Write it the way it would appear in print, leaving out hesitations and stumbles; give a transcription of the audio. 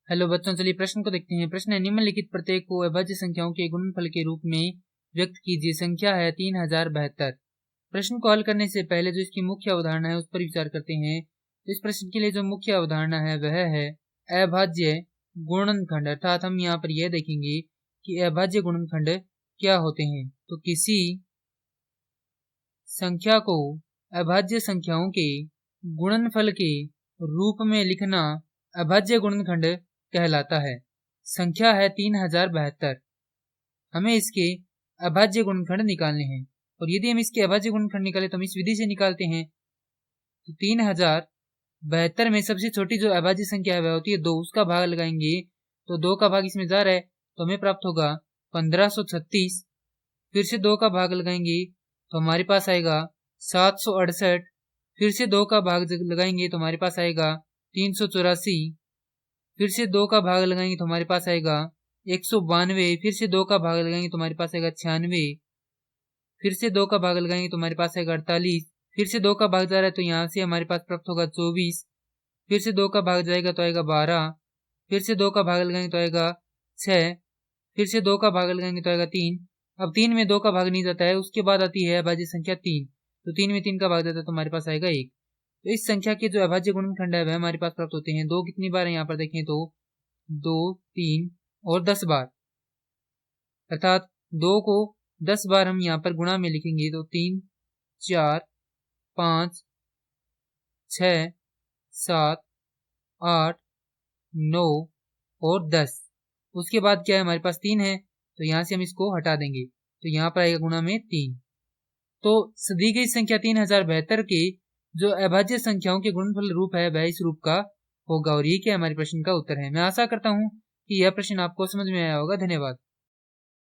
Hello बच्चों, चलिए प्रश्न को देखते हैं। प्रश्न है, निम्नलिखित प्रत्येक को अभाज्य संख्याओं के गुणनफल के रूप में व्यक्त कीजिए। संख्या है 3072। प्रश्न को हल करने से पहले जो इसकी मुख्य अवधारणा है उस पर विचार करते हैं। तो इस प्रश्न के लिए जो मुख्य अवधारणा है वह है अभाज्य गुणनखंड, अर्थात हम यहाँ पर यह देखेंगे कि अभाज्य गुणनखंड क्या होते हैं। तो किसी संख्या को अभाज्य संख्याओं के गुणनफल के रूप में लिखना अभाज्य गुणनखंड कहलाता है। संख्या है 3072। हमें इसके अभाज्य गुणनखंड निकालने हैं और यदि हम इसके अभाज्य गुणनखंड निकालें तो हम इस विधि से निकालते हैं। तो 3072 में सबसे छोटी जो अभाज्य संख्या है वह होती है 2, उसका भाग लगाएंगे तो 2 का भाग इसमें जा रहा है तो हमें प्राप्त होगा 1536। फिर से 2 का भाग लगाएंगे तो हमारे पास आएगा 768। फिर से 2 का भाग लगाएंगे तो हमारे पास आएगा 384। फिर से 2 का भाग लगाएंगे तो हमारे पास आएगा 192। फिर से 2 का भाग लगाएंगे तो हमारे पास आएगा 96। फिर से 2 का भाग लगाएंगे तो हमारे पास आएगा 48। फिर से 2 का भाग जा रहा है तो यहाँ से हमारे पास प्राप्त होगा 24। फिर से 2 का भाग जाएगा तो आएगा 12। फिर से 2 का भाग लगाएंगे तो आएगा 6। फिर से 2 का भाग लगाएंगे तो आएगा 3। अब 3 में 2 का भाग नहीं जाता है, उसके बाद आती है अभाज्य संख्या 3। तो 3 में 3 का भाग जाता है तो हमारे पास आएगा 1। तो इस संख्या के जो अभाज्य गुणनखंड है वह हमारे पास प्राप्त होते हैं। 2 कितनी बार है यहाँ पर देखें तो 2, 3 और 10 बार, अर्थात 2 को 10 बार हम यहाँ पर गुणा में लिखेंगे तो 3, 4, 5, 6, 7, 8, 9 और 10। उसके बाद क्या है, हमारे पास 3 है तो यहाँ से हम इसको हटा देंगे तो यहाँ पर आएगा गुणा में 3। तो दी गई संख्या 3072 के जो अभाज्य संख्याओं के गुणनफल रूप है वह इस रूप का होगा और ये क्या हमारे प्रश्न का उत्तर है। मैं आशा करता हूँ कि यह प्रश्न आपको समझ में आया होगा। धन्यवाद।